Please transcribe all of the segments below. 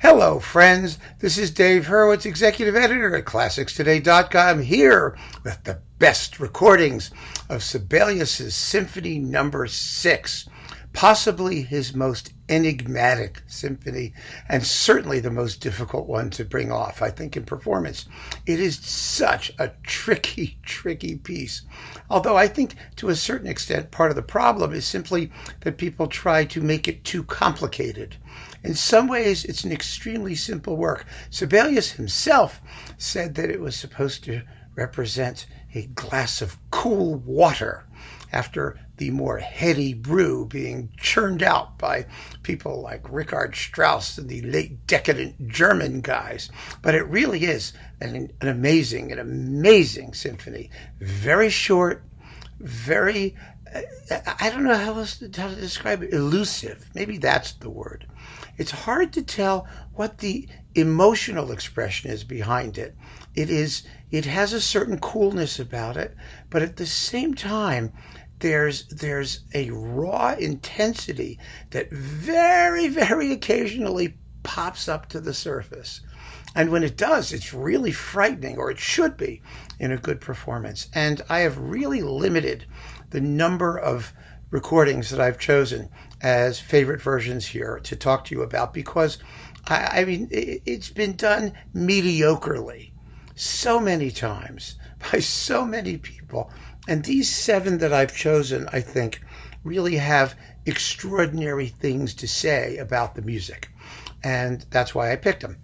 Hello, friends. This is Dave Hurwitz, executive editor at ClassicsToday.com, here with the best recordings of Sibelius's Symphony No. 6, possibly his most enigmatic symphony, and certainly the most difficult one to bring off, I think, in performance. It is such a tricky piece. Although I think, to a certain extent, part of the problem is simply that people try to make it too complicated. In some ways, it's an extremely simple work. Sibelius himself said that it was supposed to represent a glass of cool water after the more heady brew being churned out by people like Richard Strauss and the late decadent German guys. But it really is an amazing symphony. Very short, very, I don't know how to describe it, elusive. Maybe that's the word. It's hard to tell what the emotional expression is behind it. It has a certain coolness about it, but at the same time, there's a raw intensity that very occasionally pops up to the surface. And when it does, it's really frightening, or it should be, in a good performance. And I have really limited the number of recordings that I've chosen as favorite versions here to talk to you about, because I mean, it's been done mediocrely so many times by so many people. And these 7 that I've chosen, I think, really have extraordinary things to say about the music. And that's why I picked them.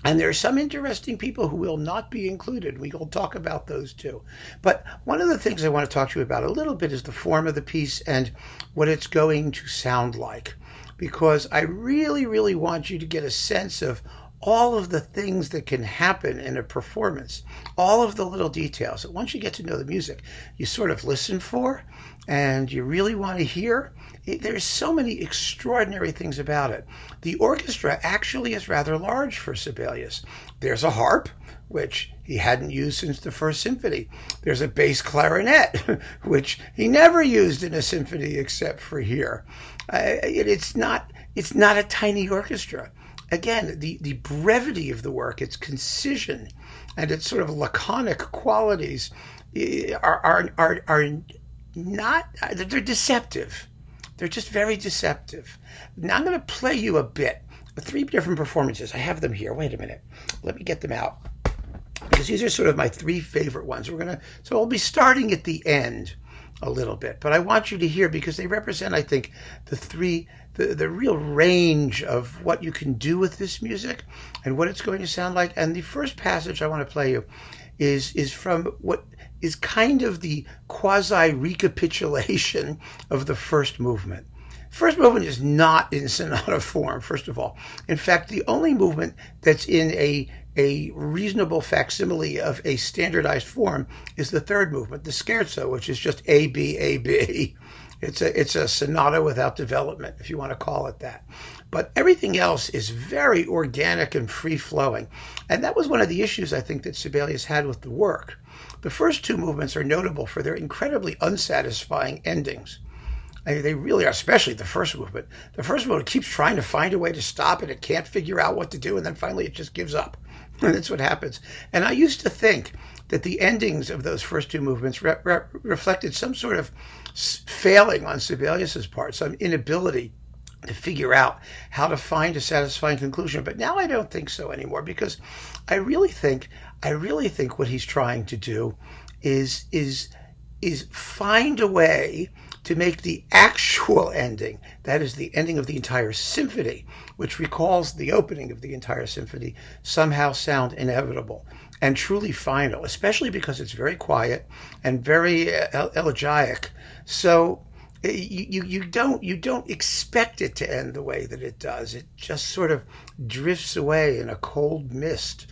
And there are some interesting people who will not be included. We will talk about those too. But one of the things I want to talk to you about a little bit is the form of the piece and what it's going to sound like. Because I really want you to get a sense of all of the things that can happen in a performance, all of the little details that once you get to know the music, you sort of listen for and you really want to hear. There's so many extraordinary things about it. The orchestra actually is rather large for Sibelius. There's a harp, which he hadn't used since the first symphony. There's a bass clarinet, which he never used in a symphony except for here. It's not a tiny orchestra. Again, the brevity of the work, its concision, and its sort of laconic qualities are not, they're deceptive. They're just very deceptive. Now I'm going to play you a bit, 3 different performances. I have them here. Wait a minute. Let me get them out, because these are sort of my 3 favorite ones. So we'll be starting at the end a little bit, but I want you to hear, because they represent, I think, the real range of what you can do with this music and what it's going to sound like. And the first passage I want to play you is from what is kind of the quasi-recapitulation of the first movement. First movement is not in sonata form, first of all. In fact, the only movement that's in a reasonable facsimile of a standardized form is the third movement, the scherzo, which is just A, B, A, B. It's a sonata without development, if you want to call it that. But everything else is very organic and free-flowing. And that was one of the issues, I think, that Sibelius had with the work. The first 2 movements are notable for their incredibly unsatisfying endings. I mean, they really are, especially the first movement. The first movement keeps trying to find a way to stop, and it can't figure out what to do, and then finally it just gives up. And that's what happens. And I used to think that the endings of those first 2 movements reflected some sort of failing on Sibelius's part, some inability to figure out how to find a satisfying conclusion. But now I don't think so anymore, because I really think what he's trying to do is find a way to make the actual ending, that is the ending of the entire symphony, which recalls the opening of the entire symphony, somehow sound inevitable and truly final, especially because it's very quiet and very elegiac. So you don't expect it to end the way that it does. It just sort of drifts away in a cold mist.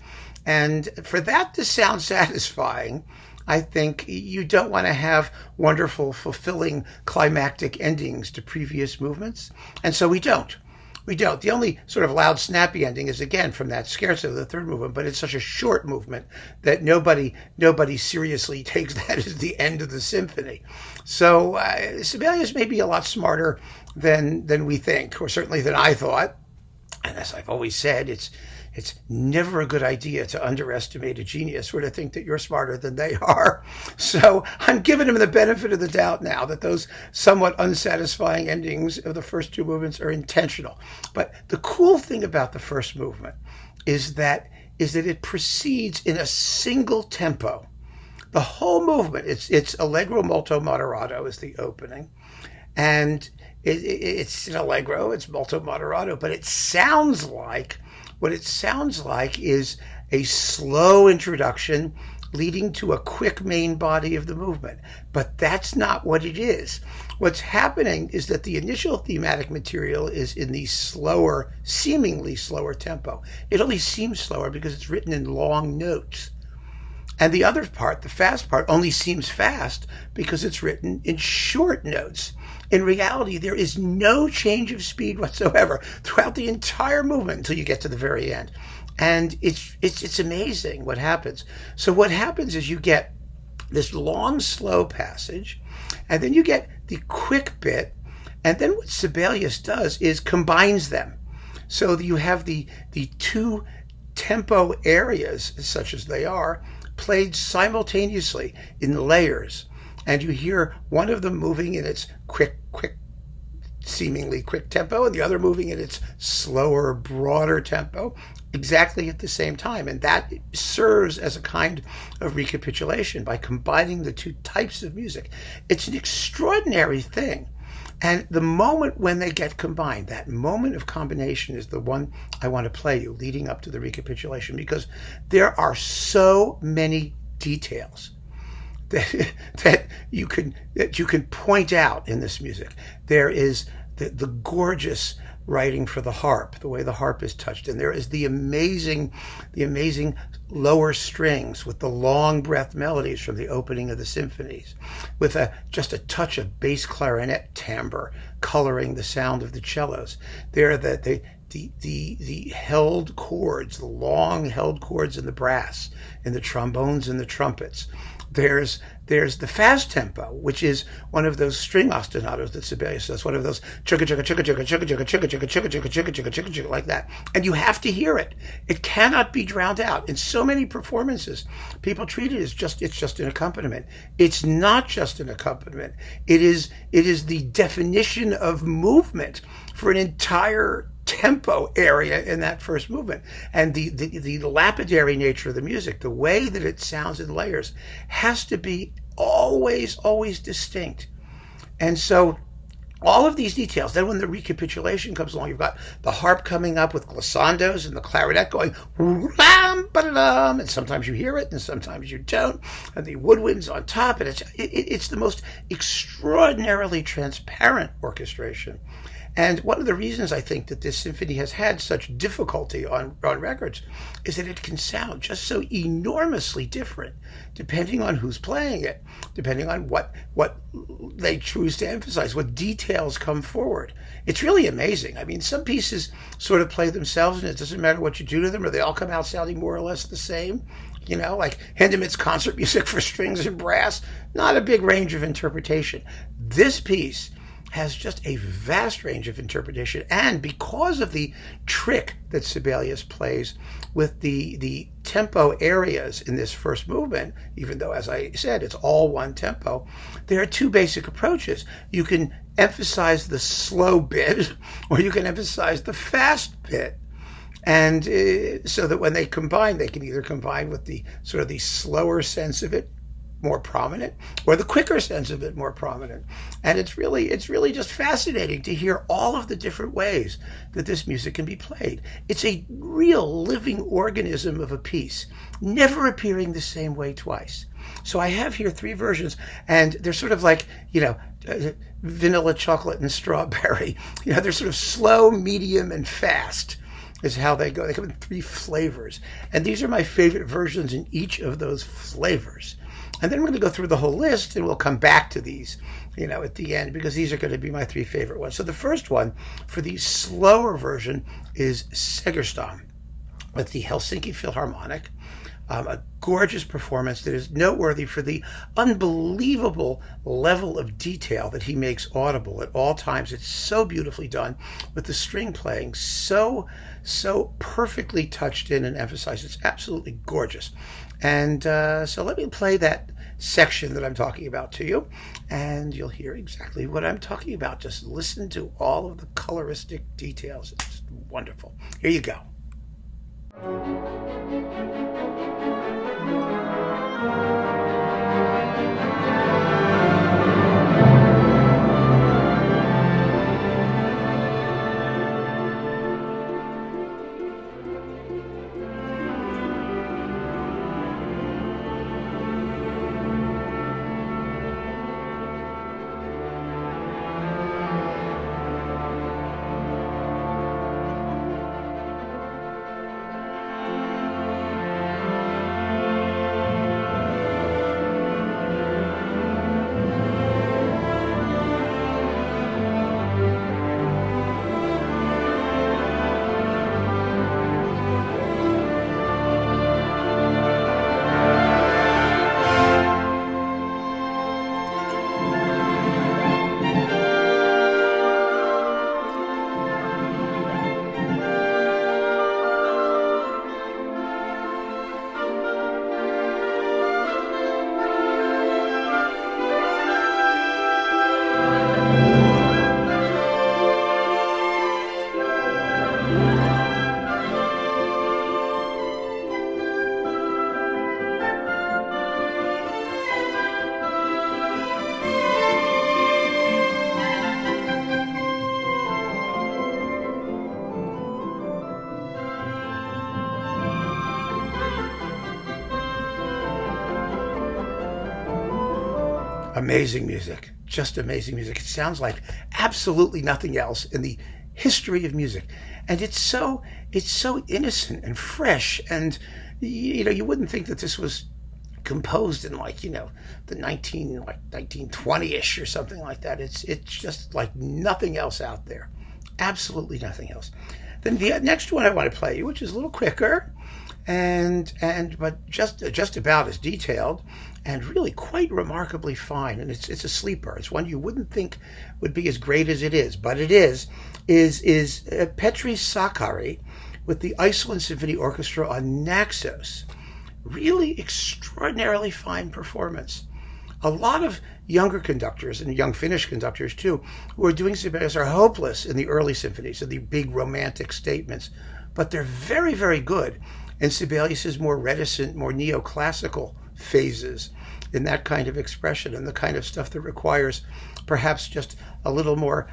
And for that to sound satisfying, I think you don't want to have wonderful, fulfilling, climactic endings to previous movements. And so we don't. The only sort of loud, snappy ending is, again, from that scherzo, the third movement, but it's such a short movement that nobody seriously takes that as the end of the symphony. So Sibelius may be a lot smarter than we think, or certainly than I thought. And as I've always said, it's never a good idea to underestimate a genius or to think that you're smarter than they are. So I'm giving them the benefit of the doubt now that those somewhat unsatisfying endings of the first two movements are intentional. But the cool thing about the first movement is that it proceeds in a single tempo. The whole movement, it's allegro molto moderato is the opening. And it's an allegro, it's molto moderato, but what it sounds like is a slow introduction leading to a quick main body of the movement. But that's not what it is. What's happening is that the initial thematic material is in the slower, seemingly slower tempo. It only seems slower because it's written in long notes. And the other part, the fast part, only seems fast because it's written in short notes. In reality, there is no change of speed whatsoever throughout the entire movement until you get to the very end. And it's amazing what happens. So what happens is you get this long, slow passage, and then you get the quick bit, and then what Sibelius does is combines them. So you have the two tempo areas, such as they are, played simultaneously in layers, and you hear one of them moving in its quick, seemingly quick tempo, and the other moving in its slower, broader tempo, exactly at the same time. And that serves as a kind of recapitulation by combining the two types of music. It's an extraordinary thing. And the moment when they get combined, that moment of combination is the one I want to play you leading up to the recapitulation, because there are so many details that you can point out in this music. There is the gorgeous writing for the harp, the way the harp is touched, and there is the amazing lower strings with the long breath melodies from the opening of the symphonies, with just a touch of bass clarinet timbre coloring the sound of the cellos. There are the held chords, the long held chords in the brass, in the trombones and the trumpets. There's the fast tempo, which is one of those string ostinatos that Sibelius does, one of those chugga chugga chugga chugga chugga chugga chugga chugga chugga chugga chugga chugga chugga chugga like that. And you have to hear it. It cannot be drowned out. In so many performances, people treat it as it's just an accompaniment. It's not just an accompaniment. It is the definition of movement for an entire tempo area in that first movement. And the lapidary nature of the music, the way that it sounds in layers, has to be always distinct. And so all of these details, then when the recapitulation comes along, you've got the harp coming up with glissandos and the clarinet going and sometimes you hear it and sometimes you don't, and the woodwinds on top, and it's the most extraordinarily transparent orchestration. And one of the reasons I think that this symphony has had such difficulty on records is that it can sound just so enormously different depending on who's playing it, depending on what they choose to emphasize, what details come forward. It's really amazing. I mean, some pieces sort of play themselves, and it doesn't matter what you do to them, or they all come out sounding more or less the same. You know, like Hindemith's concert music for strings and brass, not a big range of interpretation. This piece has just a vast range of interpretation, and because of the trick that Sibelius plays with the tempo areas in this first movement, even though, as I said, it's all one tempo, there are two basic approaches. You can emphasize the slow bit, or you can emphasize the fast bit. And so that when they combine, they can either combine with the sort of the slower sense of it, more prominent, or the quicker sense of it, more prominent. And it's really just fascinating to hear all of the different ways that this music can be played. It's a real living organism of a piece, never appearing the same way twice. So I have here three versions, and they're sort of like, vanilla, chocolate, and strawberry. They're sort of slow, medium, and fast is how they go. They come in three flavors. And these are my favorite versions in each of those flavors. And then we're going to go through the whole list, and we'll come back to these, at the end, because these are going to be my three favorite ones. So the first one for the slower version is Segerstone with the Helsinki Philharmonic. A gorgeous performance that is noteworthy for the unbelievable level of detail that he makes audible at all times. It's so beautifully done, with the string playing so perfectly touched in and emphasized. It's absolutely gorgeous. And so let me play that section that I'm talking about to you, and you'll hear exactly what I'm talking about. Just listen to all of the coloristic details. It's wonderful. Here you go. Amazing music, just amazing music. It sounds like absolutely nothing else in the history of music, and it's so innocent and fresh. And you wouldn't think that this was composed in the 1920-ish or something like that. It's just like nothing else out there, absolutely nothing else. Then the next one I want to play you, which is a little quicker, but just about as detailed, and really quite remarkably fine. And it's a sleeper. It's one you wouldn't think would be as great as it is, but it is Petri Sakari with the Iceland Symphony Orchestra on Naxos. Really extraordinarily fine performance. A lot of younger conductors, and young Finnish conductors too, who are doing Sibelius are hopeless in the early symphonies, and the big romantic statements, but they're very, very good in Sibelius's more reticent, more neoclassical phases, in that kind of expression, and the kind of stuff that requires perhaps just a little more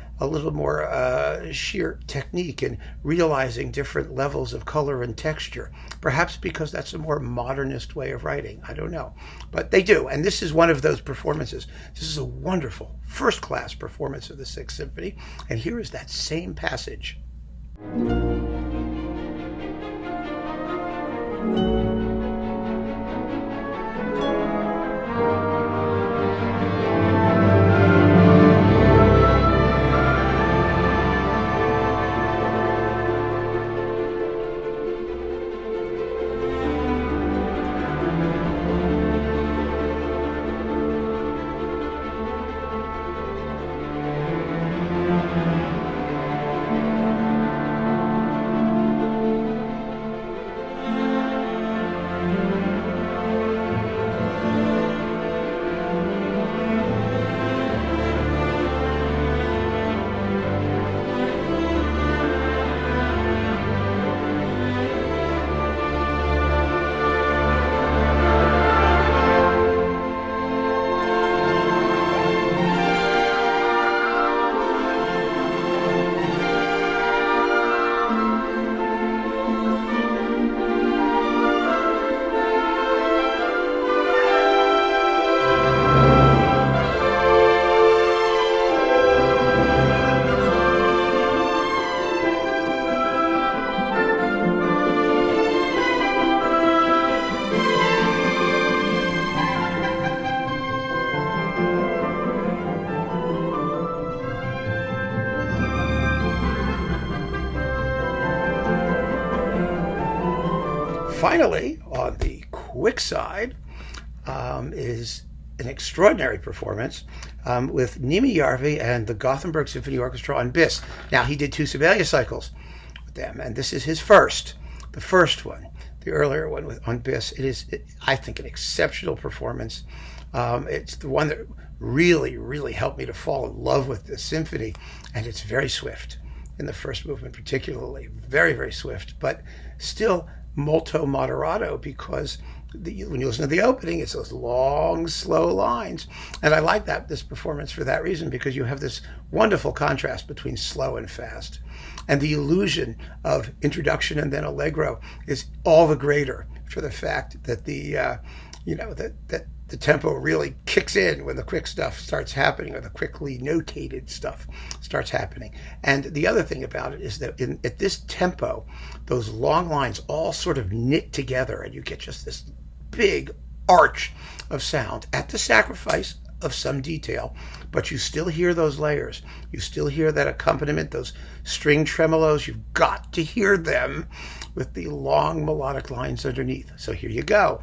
sheer technique and realizing different levels of color and texture. Perhaps because that's a more modernist way of writing. I don't know, but they do, and this is one of those performances. This is a wonderful, first-class performance of the Sixth Symphony, and here is that same passage. Finally, on the quick side is an extraordinary performance with Nimi Yarvey and the Gothenburg Symphony Orchestra on bis. Now, he did 2 Sibelius cycles with them, and this is his the first one, the earlier one on bis. It is, I think, an exceptional performance. It's the one that really, really helped me to fall in love with this symphony, and it's very swift in the first movement, particularly very, very swift, but still molto moderato, because when you listen to the opening, it's those long, slow lines. And I like this performance for that reason, because you have this wonderful contrast between slow and fast. And the illusion of introduction and then allegro is all the greater for the fact that the tempo really kicks in when the quick stuff starts happening, or the quickly notated stuff starts happening. And the other thing about it is that at this tempo, those long lines all sort of knit together, and you get just this big arch of sound at the sacrifice of some detail, but you still hear those layers. You still hear that accompaniment, those string tremolos. You've got to hear them with the long melodic lines underneath. So here you go.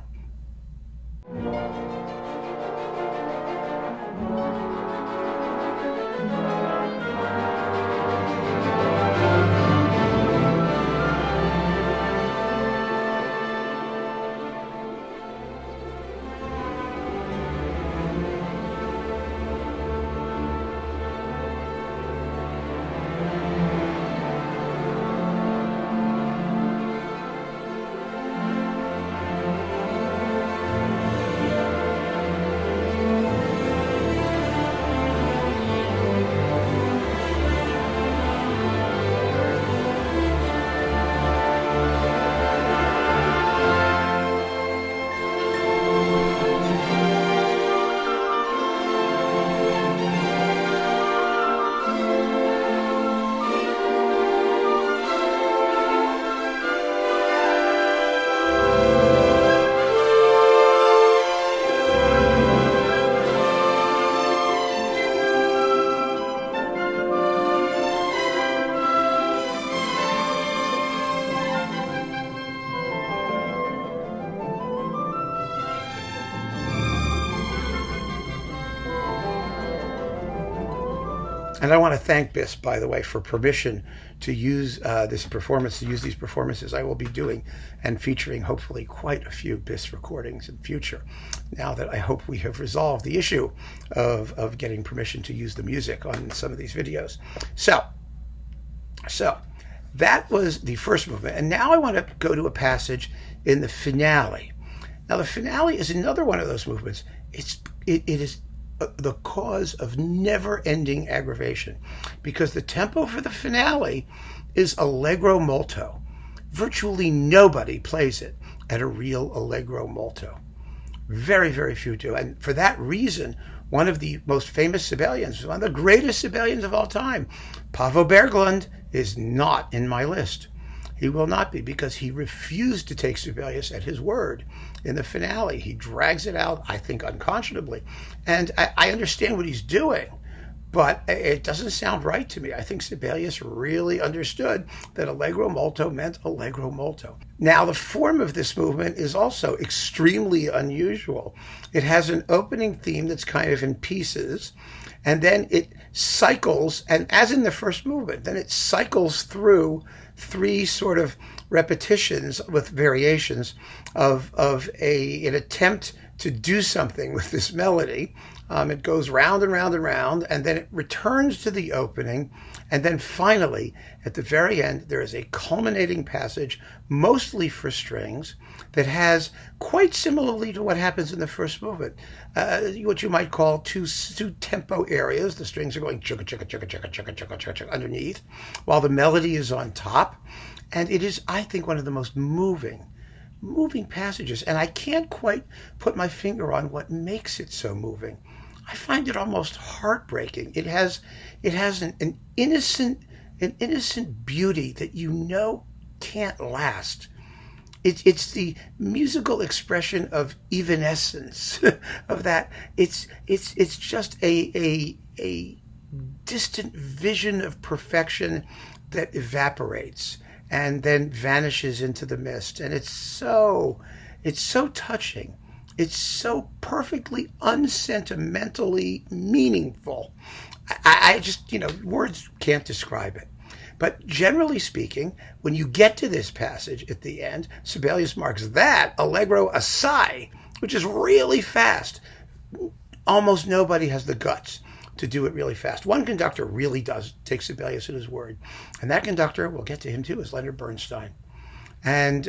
And I want to thank BIS, by the way, for permission to use these performances I will be doing and featuring hopefully quite a few BIS recordings in future, now that I hope we have resolved the issue of getting permission to use the music on some of these videos. So that was the first movement. And now I want to go to a passage in the finale. Now, the finale is another one of those movements. It is the cause of never-ending aggravation, because the tempo for the finale is allegro molto. Virtually nobody plays it at a real allegro molto. Very, very few do. And for that reason, one of the most famous Sibelians, one of the greatest Sibelians of all time, Paavo Berglund, is not in my list. He will not be, because he refused to take Sibelius at his word in the finale. He drags it out, I think, unconscionably. And I understand what he's doing, but it doesn't sound right to me. I think Sibelius really understood that allegro molto meant allegro molto. Now, the form of this movement is also extremely unusual. It has an opening theme that's kind of in pieces, and then it cycles, and as in the first movement, then it cycles through 3 sort of repetitions with variations of an attempt to do something with this melody. It goes round and round and round, and then it returns to the opening, and then finally, at the very end, there is a culminating passage, mostly for strings, that has, quite similarly to what happens in the first movement, what you might call two tempo areas. The strings are going chugga chugga chugga chugga chugga chugga chugga chugga underneath, while the melody is on top. And it is, I think, one of the most moving passages, and I can't quite put my finger on what makes it so moving. I find it almost heartbreaking. It has an innocent beauty that you know can't last. It's the musical expression of evanescence of that. It's just a distant vision of perfection that evaporates and then vanishes into the mist. And it's so It's so touching. It's so perfectly unsentimentally meaningful. I just, words can't describe it. But generally speaking, when you get to this passage at the end, Sibelius marks that allegro assai, which is really fast. Almost nobody has the guts to do it really fast. One conductor really does take Sibelius at his word. And that conductor, we'll get to him too, is Leonard Bernstein. And,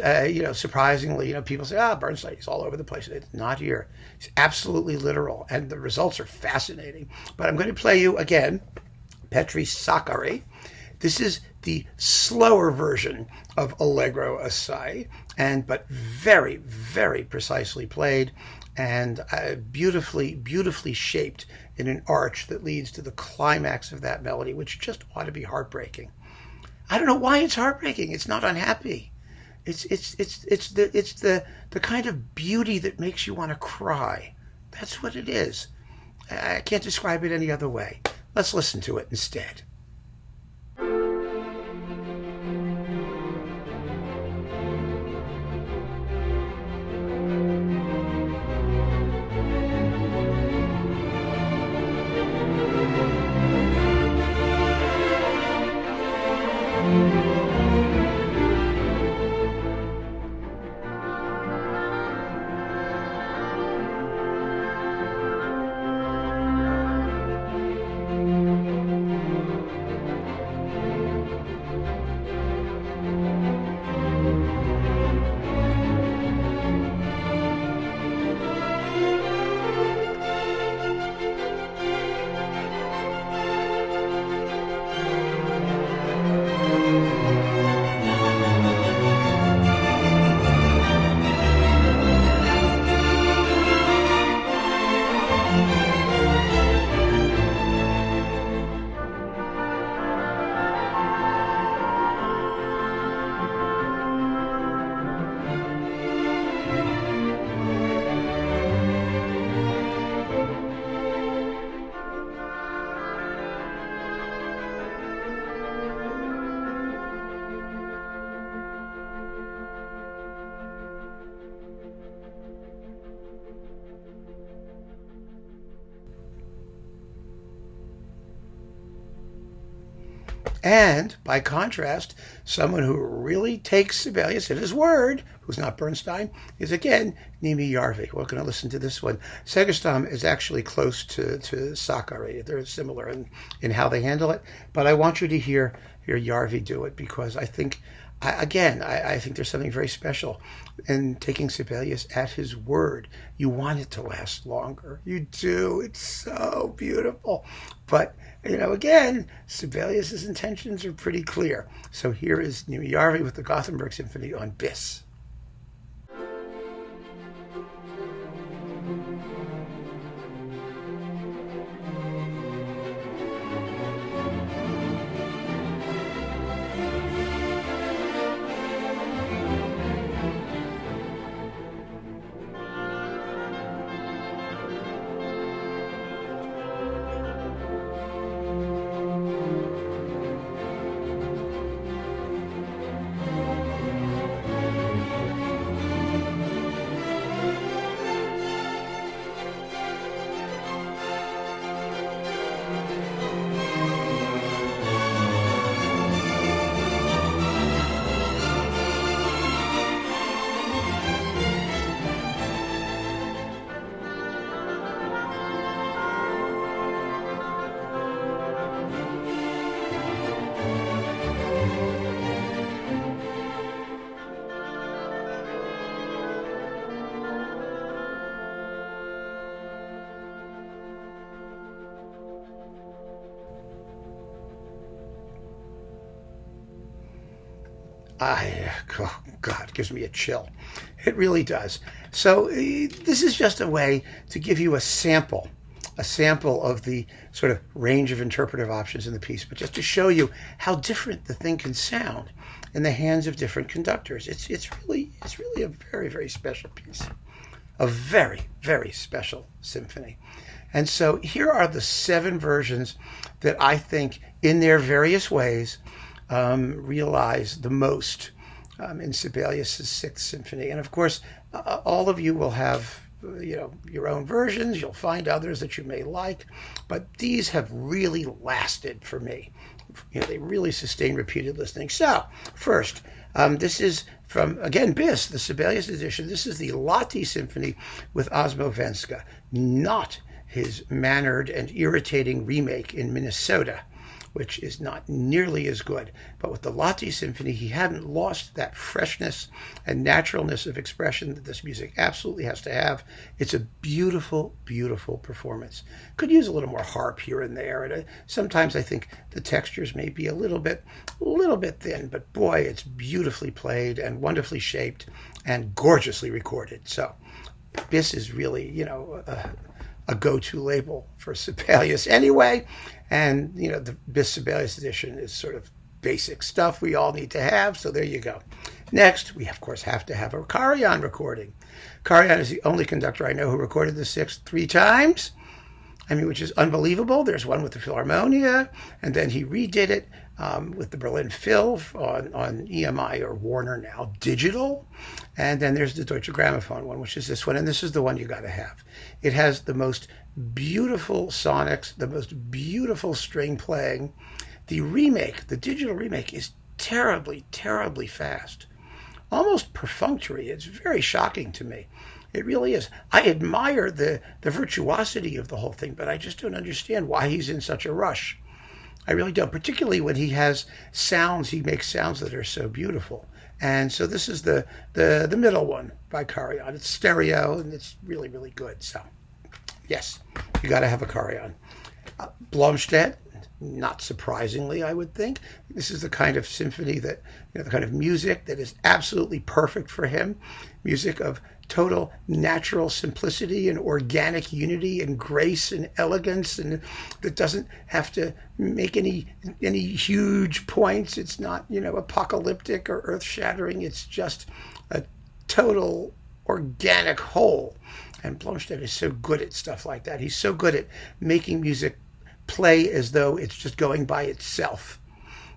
surprisingly, people say, Bernstein, he's all over the place. It's not here. He's absolutely literal. And the results are fascinating. But I'm going to play you, again, Petri Sakari. This is the slower version of Allegro Assai, but very, very precisely played and beautifully, beautifully shaped in an arch that leads to the climax of that melody, which just ought to be heartbreaking. I don't know why it's heartbreaking. It's not unhappy. It's the kind of beauty that makes you want to cry. That's what it is. I can't describe it any other way. Let's listen to it instead. And, by contrast, someone who really takes Sibelius at his word, who's not Bernstein, is again Nimi Yarvey. We're going to listen to this one. Segerstone is actually close to Sakari. They're similar in how they handle it. But I want you to hear Yarvey do it because I think, I think there's something very special in taking Sibelius at his word. You want it to last longer. You do. It's so beautiful. But, again, Sibelius's intentions are pretty clear. So here is Nimi Yarvey with the Gothenburg Symphony on Bis. God, it gives me a chill. It really does. So this is just a way to give you a sample of the sort of range of interpretive options in the piece, but just to show you how different the thing can sound in the hands of different conductors. It's really a very, very special piece, a very, very special symphony. And so here are the 7 versions that I think, in their various ways, realize the most in Sibelius's Sixth Symphony. And of course, all of you will have your own versions. You'll find others that you may like, but these have really lasted for me. They really sustain repeated listening. So first, this is from, again, Bis, the Sibelius edition. This is the Lahti Symphony with Osmo Venska, not his mannered and irritating remake in Minnesota, which is not nearly as good. But with the Lahti Symphony, he hadn't lost that freshness and naturalness of expression that this music absolutely has to have. It's a beautiful, beautiful performance. Could use a little more harp here and there. And sometimes I think the textures may be a little bit thin, but boy, it's beautifully played and wonderfully shaped and gorgeously recorded. So this is really, a go-to label for Sibelius anyway. And, the Bis Sibelius edition is sort of basic stuff we all need to have. So there you go. Next, we, of course, have to have a Karajan recording. Karajan is the only conductor I know who recorded the Sixth 3 times. Which is unbelievable. There's one with the Philharmonia, and then he redid it with the Berlin Phil on EMI, or Warner now, digital. And then there's the Deutsche Grammophon one, which is this one, and this is the one you got to have. It has the most beautiful sonics, the most beautiful string playing. The remake, the digital remake, is terribly, terribly fast, almost perfunctory. It's very shocking to me. It really is. I admire the virtuosity of the whole thing, but I just don't understand why he's in such a rush. I really don't, particularly when he has sounds. He makes sounds that are so beautiful. And so this is the middle one by Karajan. It's stereo, and it's really, really good. So, yes, you got to have a Karajan. Blomstedt, not surprisingly, I would think. This is the kind of symphony that, the kind of music that is absolutely perfect for him. Music of total natural simplicity and organic unity and grace and elegance, and that doesn't have to make any huge points. It's not, apocalyptic or earth-shattering. It's just a total organic whole. And Blomstedt is so good at stuff like that. He's so good at making music play as though it's just going by itself,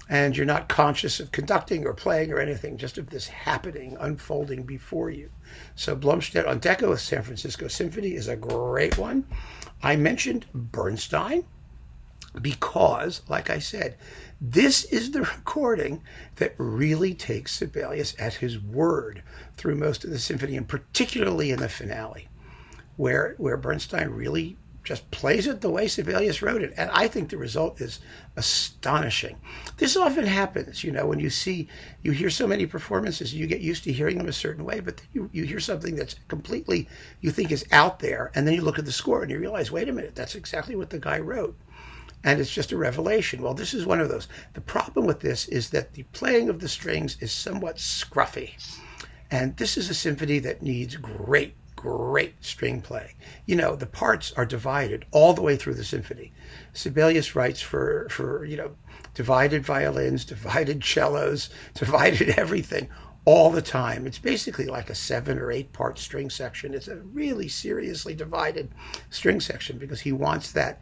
and you're not conscious of conducting or playing or anything, just of this happening, unfolding before you. So Blomstedt on Deco with San Francisco Symphony is a great one. I mentioned Bernstein because, like I said, this is the recording that really takes Sibelius at his word through most of the symphony, and particularly in the finale, where Bernstein really just plays it the way Sibelius wrote it. And I think the result is astonishing. This often happens, when you hear so many performances, you get used to hearing them a certain way, but then you hear something that's completely, you think is out there, and then you look at the score and you realize, wait a minute, that's exactly what the guy wrote. And it's just a revelation. Well, this is one of those. The problem with this is that the playing of the strings is somewhat scruffy. And this is a symphony that needs great string playing. The parts are divided all the way through the symphony. Sibelius writes for divided violins, divided cellos, divided everything all the time. It's basically like a 7 or 8 part string section. It's a really seriously divided string section because he wants that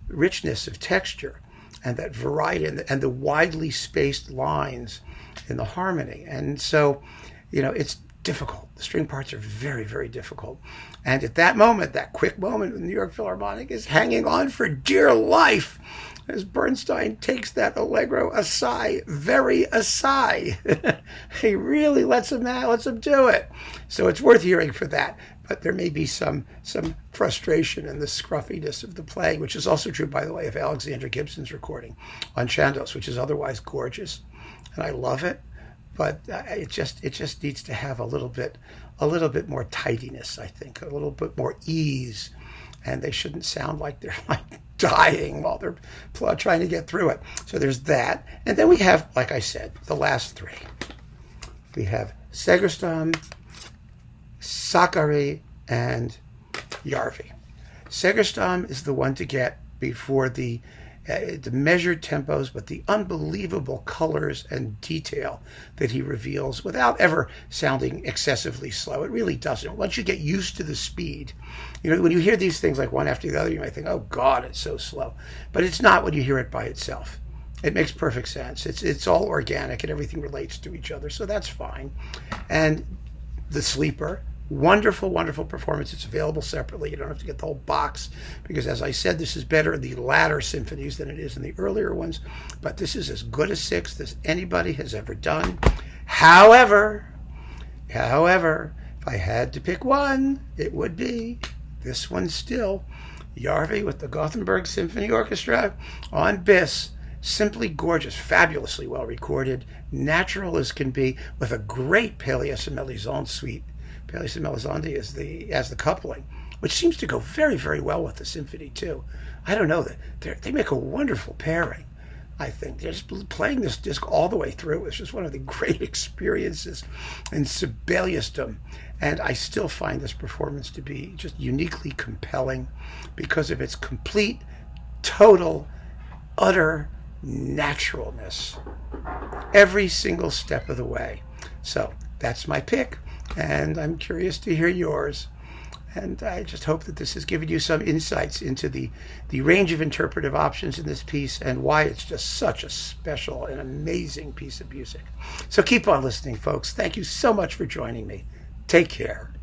richness of texture and that variety and the widely spaced lines in the harmony. And so, it's difficult. The string parts are very, very difficult. And at that moment, that quick moment, the New York Philharmonic is hanging on for dear life as Bernstein takes that allegro aside, very aside. He really lets him do it. So it's worth hearing for that. But there may be some frustration in the scruffiness of the playing, which is also true, by the way, of Alexander Gibson's recording on Chandos, which is otherwise gorgeous. And I love it. But it just needs to have a little bit more tidiness, I think, a little bit more ease, and they shouldn't sound like they're like dying while they're trying to get through it. So there's that, and then we have, like I said, the last 3. We have Segerstone, Sakari, and Yarvey. Segerstone is the one to get before the measured tempos, but the unbelievable colors and detail that he reveals without ever sounding excessively slow. It really doesn't. Once you get used to the speed, when you hear these things like one after the other, you might think, oh God, it's so slow. But it's not when you hear it by itself. It makes perfect sense. It's all organic and everything relates to each other, so that's fine. And the Sleeper, wonderful, wonderful performance. It's available separately. You don't have to get the whole box because, as I said, this is better in the latter symphonies than it is in the earlier ones. But this is as good a sixth as anybody has ever done. However, if I had to pick one, it would be this one still. Yarvey with the Gothenburg Symphony Orchestra on bis. Simply gorgeous, fabulously well recorded, natural as can be, with a great Pelléas and Mélisande suite. Pelléas and Mélisande as the coupling, which seems to go very, very well with the symphony too. I don't know, they make a wonderful pairing. I think they're just playing this disc all the way through. It's just one of the great experiences in Sibeliusdom. And I still find this performance to be just uniquely compelling because of its complete, total, utter naturalness every single step of the way. So that's my pick, and I'm curious to hear yours. And I just hope that this has given you some insights into the range of interpretive options in this piece and why it's just such a special and amazing piece of music. So keep on listening, folks. Thank you so much for joining me. Take care.